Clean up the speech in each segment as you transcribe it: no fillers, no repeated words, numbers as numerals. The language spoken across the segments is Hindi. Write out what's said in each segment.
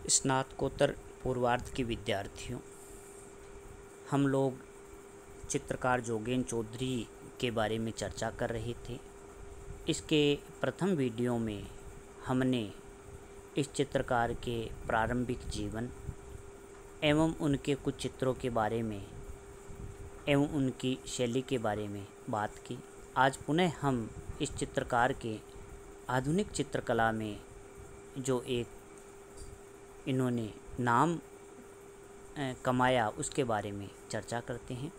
स्नातकोत्तर पूर्वार्ध के विद्यार्थियों, हम लोग चित्रकार जोगेन चौधरी के बारे में चर्चा कर रहे थे। इसके प्रथम वीडियो में हमने इस चित्रकार के प्रारंभिक जीवन एवं उनके कुछ चित्रों के बारे में एवं उनकी शैली के बारे में बात की। आज पुनः हम इस चित्रकार के आधुनिक चित्रकला में जो एक इन्होंने नाम कमाया उसके बारे में चर्चा करते हैं।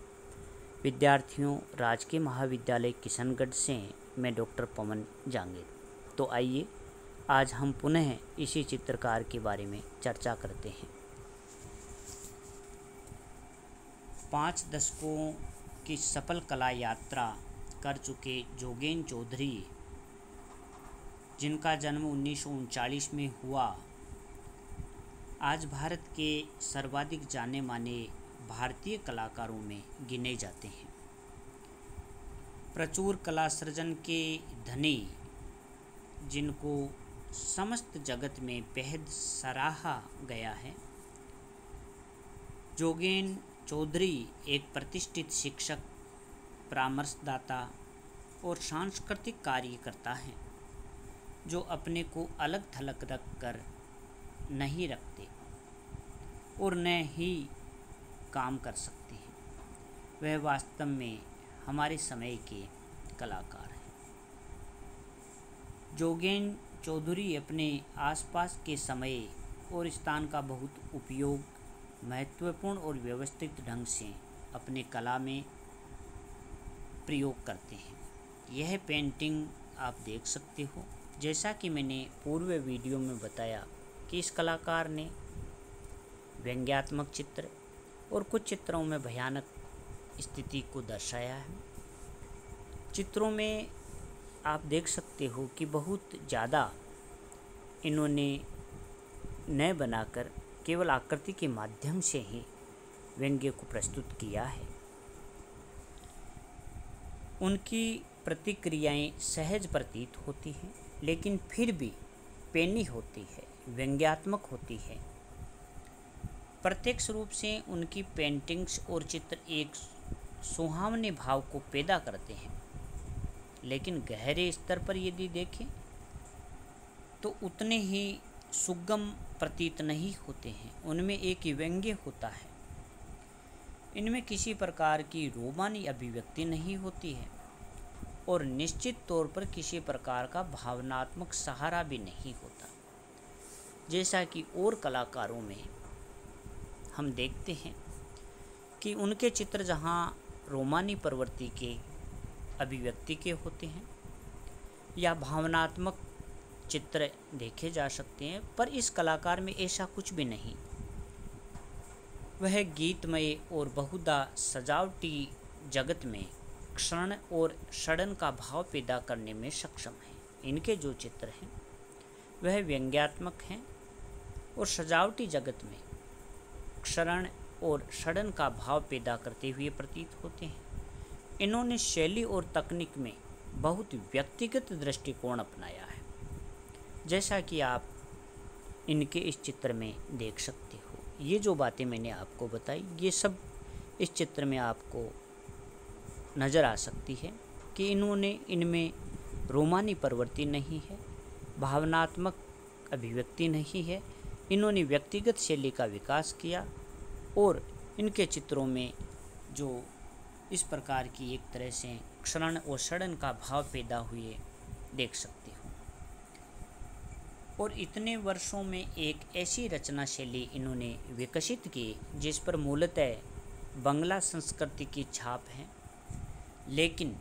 विद्यार्थियों, राजकीय महाविद्यालय किशनगढ़ से मैं डॉक्टर पवन जांगीर। तो आइए आज हम पुनः इसी चित्रकार के बारे में चर्चा करते हैं। 5 दशकों की सफल कला यात्रा कर चुके जोगेन चौधरी, जिनका जन्म 1939 में हुआ, आज भारत के सर्वाधिक जाने माने भारतीय कलाकारों में गिने जाते हैं। प्रचुर कला सृजन के धनी, जिनको समस्त जगत में बेहद सराहा गया है। जोगेन चौधरी एक प्रतिष्ठित शिक्षक, परामर्शदाता और सांस्कृतिक कार्यकर्ता हैं, जो अपने को अलग थलग रख कर नहीं रखते और न ही काम कर सकते हैं। वह वास्तव में हमारे समय के कलाकार हैं। जोगेन चौधरी अपने आसपास के समय और स्थान का बहुत उपयोग महत्वपूर्ण और व्यवस्थित ढंग से अपने कला में प्रयोग करते हैं। यह पेंटिंग आप देख सकते हो। जैसा कि मैंने पूर्व वीडियो में बताया कि इस कलाकार ने व्यंग्यात्मक चित्र और कुछ चित्रों में भयानक स्थिति को दर्शाया है। चित्रों में आप देख सकते हो कि बहुत ज़्यादा इन्होंने न बनाकर केवल आकृति के माध्यम से ही व्यंग्य को प्रस्तुत किया है। उनकी प्रतिक्रियाएं सहज प्रतीत होती हैं, लेकिन फिर भी पेनी होती है, व्यंग्यात्मक होती है। प्रत्यक्ष रूप से उनकी पेंटिंग्स और चित्र एक सुहावने भाव को पैदा करते हैं, लेकिन गहरे स्तर पर यदि देखें तो उतने ही सुगम प्रतीत नहीं होते हैं। उनमें एक व्यंग्य होता है। इनमें किसी प्रकार की रोमानी अभिव्यक्ति नहीं होती है और निश्चित तौर पर किसी प्रकार का भावनात्मक सहारा भी नहीं होता। जैसा कि और कलाकारों में हम देखते हैं कि उनके चित्र जहाँ रोमानी प्रवृत्ति के अभिव्यक्ति के होते हैं या भावनात्मक चित्र देखे जा सकते हैं, पर इस कलाकार में ऐसा कुछ भी नहीं। वह गीतमय और बहुधा सजावटी जगत में क्षण और षडन का भाव पैदा करने में सक्षम है। इनके जो चित्र हैं वह व्यंग्यात्मक हैं और सजावटी जगत में क्षरण और षडन का भाव पैदा करते हुए प्रतीत होते हैं। इन्होंने शैली और तकनीक में बहुत व्यक्तिगत दृष्टिकोण अपनाया है, जैसा कि आप इनके इस चित्र में देख सकते हो। ये जो बातें मैंने आपको बताई, ये सब इस चित्र में आपको नज़र आ सकती है कि इनमें रोमानी प्रवृत्ति नहीं है, भावनात्मक अभिव्यक्ति नहीं है। इन्होंने व्यक्तिगत शैली का विकास किया और इनके चित्रों में जो इस प्रकार की एक तरह से क्षरण और षडन का भाव पैदा हुए देख सकते हो। और इतने वर्षों में एक ऐसी रचना शैली इन्होंने विकसित की जिस पर मूलतः बंगला संस्कृति की छाप है, लेकिन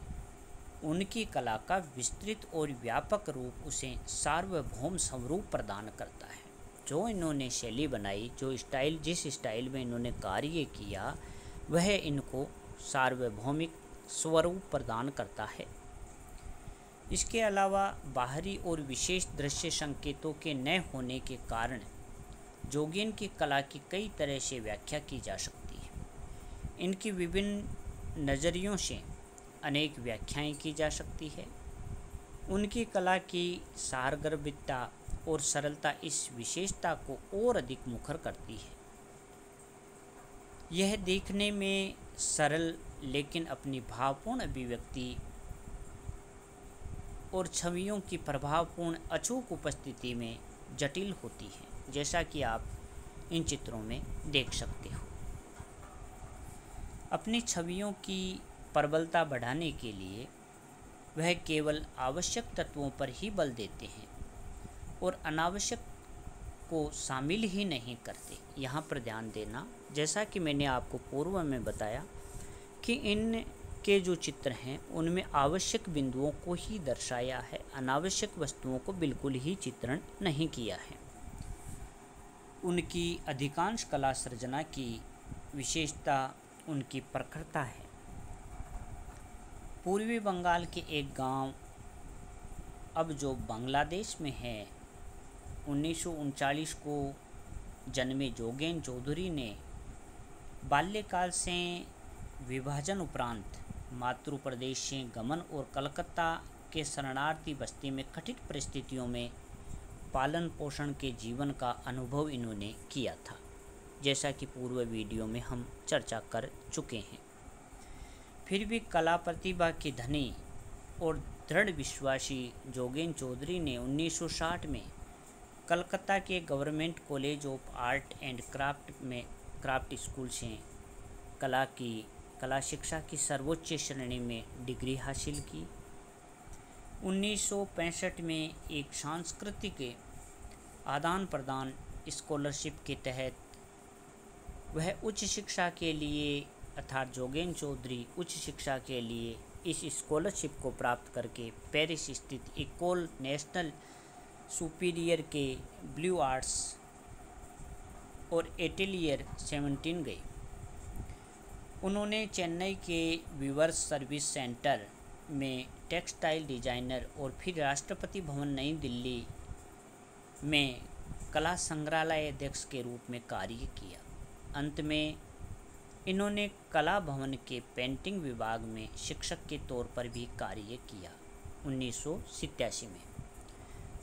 उनकी कला का विस्तृत और व्यापक रूप उसे सार्वभौम स्वरूप प्रदान करता है। जो इन्होंने शैली बनाई, जो स्टाइल, जिस स्टाइल में इन्होंने कार्य किया, वह इनको सार्वभौमिक स्वरूप प्रदान करता है। इसके अलावा बाहरी और विशेष दृश्य संकेतों के न होने के कारण जोगेन की कला की कई तरह से व्याख्या की जा सकती है। इनकी विभिन्न नज़रियों से अनेक व्याख्याएं की जा सकती है। उनकी कला की सारगर्भिता और सरलता इस विशेषता को और अधिक मुखर करती है। यह देखने में सरल लेकिन अपनी भावपूर्ण अभिव्यक्ति और छवियों की प्रभावपूर्ण अचूक उपस्थिति में जटिल होती है, जैसा कि आप इन चित्रों में देख सकते हो। अपनी छवियों की प्रबलता बढ़ाने के लिए वह केवल आवश्यक तत्वों पर ही बल देते हैं और अनावश्यक को शामिल ही नहीं करते। यहाँ पर ध्यान देना, जैसा कि मैंने आपको पूर्व में बताया कि इन के जो चित्र हैं उनमें आवश्यक बिंदुओं को ही दर्शाया है, अनावश्यक वस्तुओं को बिल्कुल ही चित्रण नहीं किया है। उनकी अधिकांश कला सृजना की विशेषता उनकी प्रखरता है। पूर्वी बंगाल के एक गांव, अब जो बांग्लादेश में है, 1939 को जन्मे जोगेन चौधरी ने बाल्यकाल से विभाजन उपरांत मातृ प्रदेश से गमन और कलकत्ता के शरणार्थी बस्ती में कठिन परिस्थितियों में पालन पोषण के जीवन का अनुभव इन्होंने किया था, जैसा कि पूर्व वीडियो में हम चर्चा कर चुके हैं। फिर भी कला प्रतिभा के धनी और दृढ़ विश्वासी जोगेन चौधरी ने 1960 में कलकत्ता के government college of art and craft school से कला शिक्षा की सर्वोच्च श्रेणी में डिग्री हासिल की। 1965 में एक सांस्कृतिक आदान प्रदान स्कॉलरशिप के तहत वह उच्च शिक्षा के लिए अर्थात जोगेन चौधरी उच्च शिक्षा के लिए इस स्कॉलरशिप को प्राप्त करके पेरिस स्थित इकोल नेशनल सुपीरियर के ब्लू आर्ट्स और एटेलियर 17 गए। उन्होंने चेन्नई के वीवर्स सर्विस सेंटर में टेक्सटाइल डिजाइनर और फिर राष्ट्रपति भवन नई दिल्ली में कला संग्रहालय अध्यक्ष के रूप में कार्य किया। अंत में इन्होंने कला भवन के पेंटिंग विभाग में शिक्षक के तौर पर भी कार्य किया। 1987 में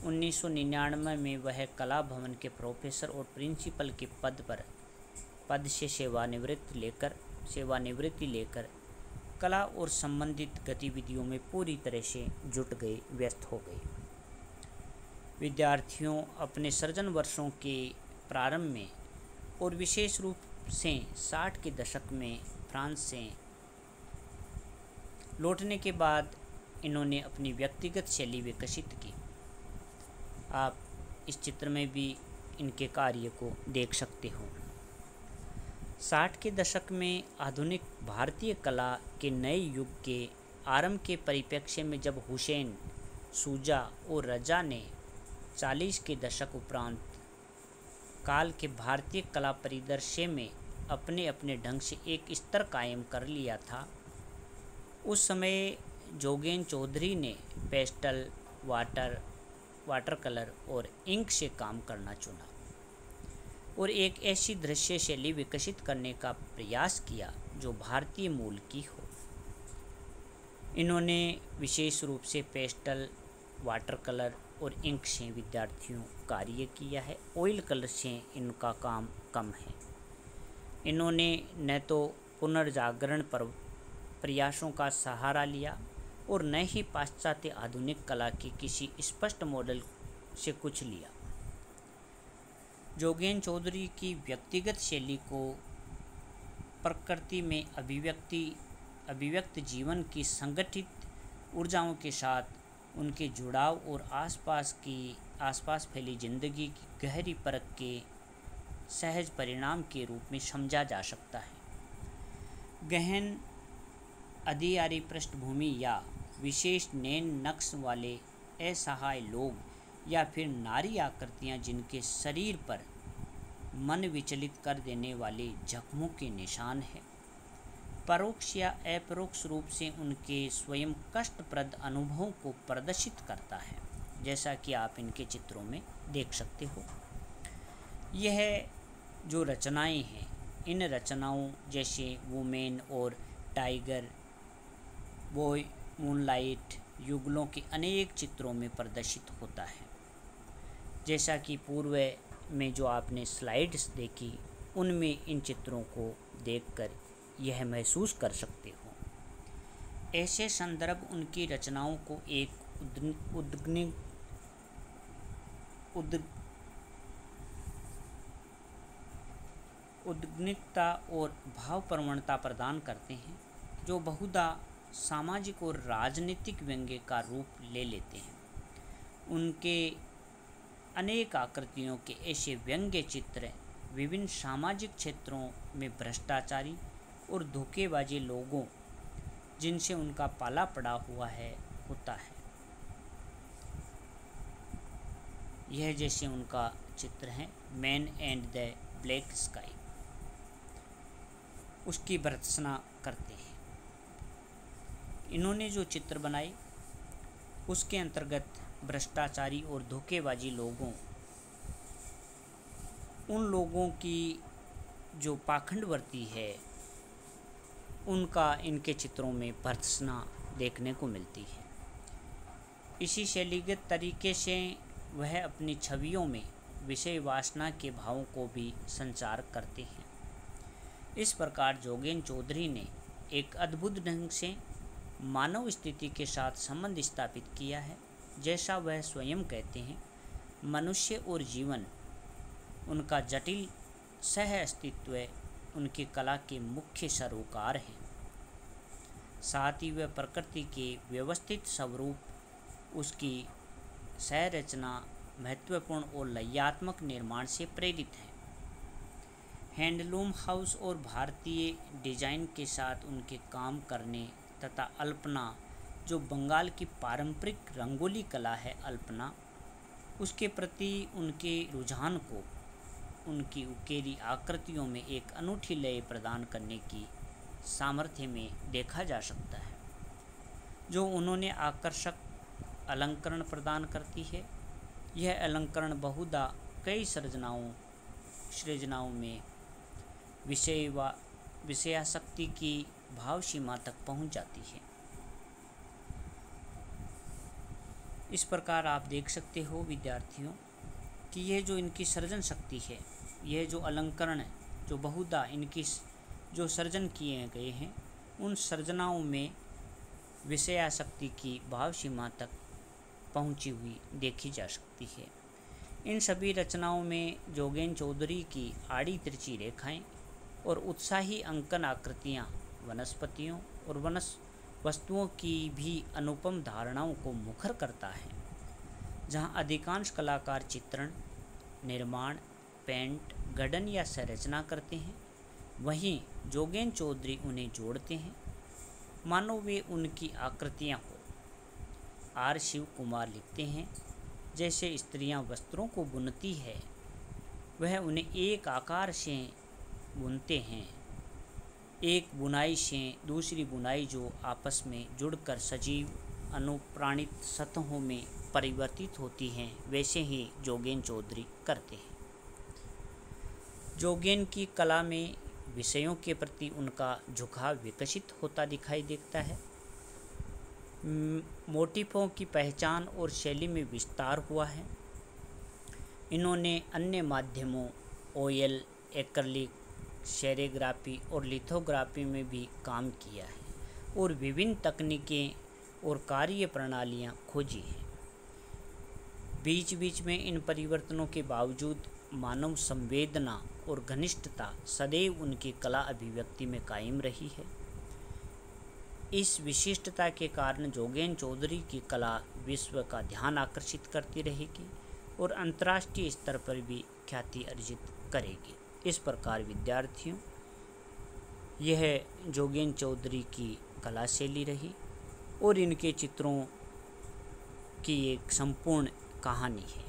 1999 में वह कला भवन के प्रोफेसर और प्रिंसिपल के पद से सेवानिवृत्ति लेकर कला और संबंधित गतिविधियों में पूरी तरह से व्यस्त हो गए। विद्यार्थियों अपने सृजन वर्षों के प्रारंभ में और विशेष रूप से 60 के दशक में फ्रांस से लौटने के बाद इन्होंने अपनी व्यक्तिगत शैली विकसित की। आप इस चित्र में भी इनके कार्य को देख सकते हो। 60 के दशक में आधुनिक भारतीय कला के नए युग के आरंभ के परिप्रेक्ष्य में जब हुसैन, सूजा और रजा ने 40 के दशक उपरांत काल के भारतीय कला परिदृश्य में अपने अपने ढंग से एक स्तर कायम कर लिया था, उस समय जोगेन चौधरी ने पेस्टल, वाटर कलर और इंक से काम करना चुना और एक ऐसी दृश्य शैली विकसित करने का प्रयास किया जो भारतीय मूल की हो। इन्होंने विशेष रूप से पेस्टल, वाटर कलर और इंक से विद्यार्थियों कार्य किया है। ऑयल कलर से इनका काम कम है। इन्होंने न तो पुनर्जागरण पर प्रयासों का सहारा लिया और न ही पाश्चात्य आधुनिक कला के किसी स्पष्ट मॉडल से कुछ लिया। जोगेन चौधरी की व्यक्तिगत शैली को प्रकृति में अभिव्यक्त जीवन की संगठित ऊर्जाओं के साथ उनके जुड़ाव और आसपास फैली जिंदगी की गहरी परख के सहज परिणाम के रूप में समझा जा सकता है। गहन अधियारी पृष्ठभूमि या विशेष नैन नक्श वाले असहाय लोग या फिर नारी आकृतियाँ जिनके शरीर पर मन विचलित कर देने वाले जख्मों के निशान हैं, परोक्ष या अपरोक्ष रूप से उनके स्वयं कष्टप्रद अनुभवों को प्रदर्शित करता है, जैसा कि आप इनके चित्रों में देख सकते हो। यह जो रचनाएं हैं, इन रचनाओं जैसे वुमेन और टाइगर, बॉय, मूनलाइट, युगलों के अनेक चित्रों में प्रदर्शित होता है। जैसा कि पूर्व में जो आपने स्लाइड्स देखी उनमें इन चित्रों को देखकर यह महसूस कर सकते हो। ऐसे संदर्भ उनकी रचनाओं को एक उद्ग्निकता और भाव प्रवणता प्रदान करते हैं, जो बहुधा सामाजिक और राजनीतिक व्यंग्य का रूप ले लेते हैं। उनके अनेक आकृतियों के ऐसे व्यंग्य चित्र विभिन्न सामाजिक क्षेत्रों में भ्रष्टाचारी और धोखेबाजी लोगों जिनसे उनका पाला पड़ा हुआ है होता है। यह जैसे उनका चित्र है man and the black sky, उसकी भर्त्सना करते हैं। इन्होंने जो चित्र बनाए उसके अंतर्गत भ्रष्टाचारी और धोखेबाजी लोगों, उन लोगों की जो पाखंडवर्ती है उनका इनके चित्रों में भर्त्सना देखने को मिलती है। इसी शैलीगत तरीके से वह अपनी छवियों में विषय वासना के भावों को भी संचार करते हैं। इस प्रकार जोगेन चौधरी ने एक अद्भुत ढंग से मानव स्थिति के साथ संबंध स्थापित किया है। जैसा वह स्वयं कहते हैं, मनुष्य और जीवन उनका जटिल सह अस्तित्व उनकी कला के मुख्य सरोकार हैं। साथ ही वह प्रकृति के व्यवस्थित स्वरूप, उसकी संरचना महत्वपूर्ण और लयात्मक निर्माण से प्रेरित है। हैंडलूम हाउस और भारतीय डिजाइन के साथ उनके काम करने तथा अल्पना, जो बंगाल की पारंपरिक रंगोली कला है अल्पना, उसके प्रति उनके रुझान को उनकी उकेरी आकृतियों में एक अनूठी लय प्रदान करने की सामर्थ्य में देखा जा सकता है, जो उन्होंने आकर्षक अलंकरण प्रदान करती है। यह अलंकरण बहुधा कई सृजनाओं में विषयासक्ति की भाव सीमा तक पहुंच जाती है। इस प्रकार आप देख सकते हो विद्यार्थियों कि यह जो इनकी सृजन शक्ति है, यह जो अलंकरण है, जो बहुधा इनकी जो सृजन किए गए हैं, उन सृजनाओं में विषयासक्ति की भाव सीमा तक पहुंची हुई देखी जा सकती है। इन सभी रचनाओं में जोगेन चौधरी की आड़ी तिरछी रेखाएं और उत्साही अंकन आकृतियां वनस्पतियों और वस्तुओं की भी अनुपम धारणाओं को मुखर करता है। जहां अधिकांश कलाकार चित्रण, निर्माण, पेंट, गढ़न या संरचना करते हैं, वहीं जोगेन चौधरी उन्हें जोड़ते हैं, मानो वे उनकी आकृतियां हो। आर शिव कुमार लिखते हैं, जैसे स्त्रियां वस्त्रों को बुनती है, वह उन्हें एक आकार से बुनते हैं, एक बुनाई से दूसरी बुनाई जो आपस में जुड़कर सजीव अनुप्राणित सतहों में परिवर्तित होती हैं, वैसे ही जोगेन चौधरी करते हैं। जोगेन की कला में विषयों के प्रति उनका झुकाव विकसित होता दिखाई देता है। मोटिफों की पहचान और शैली में विस्तार हुआ है। इन्होंने अन्य माध्यमों ऑयल, एक्रिलिक, सेरेग्राफी और लिथोग्राफी में भी काम किया है और विभिन्न तकनीकें और कार्य प्रणालियाँ खोजी हैं। बीच बीच में इन परिवर्तनों के बावजूद मानव संवेदना और घनिष्ठता सदैव उनकी कला अभिव्यक्ति में कायम रही है। इस विशिष्टता के कारण जोगेन चौधरी की कला विश्व का ध्यान आकर्षित करती रहेगी और अंतर्राष्ट्रीय स्तर पर भी ख्याति अर्जित करेगी। इस प्रकार विद्यार्थियों, यह जोगेन चौधरी की कला शैली रही और इनके चित्रों की एक संपूर्ण कहानी है।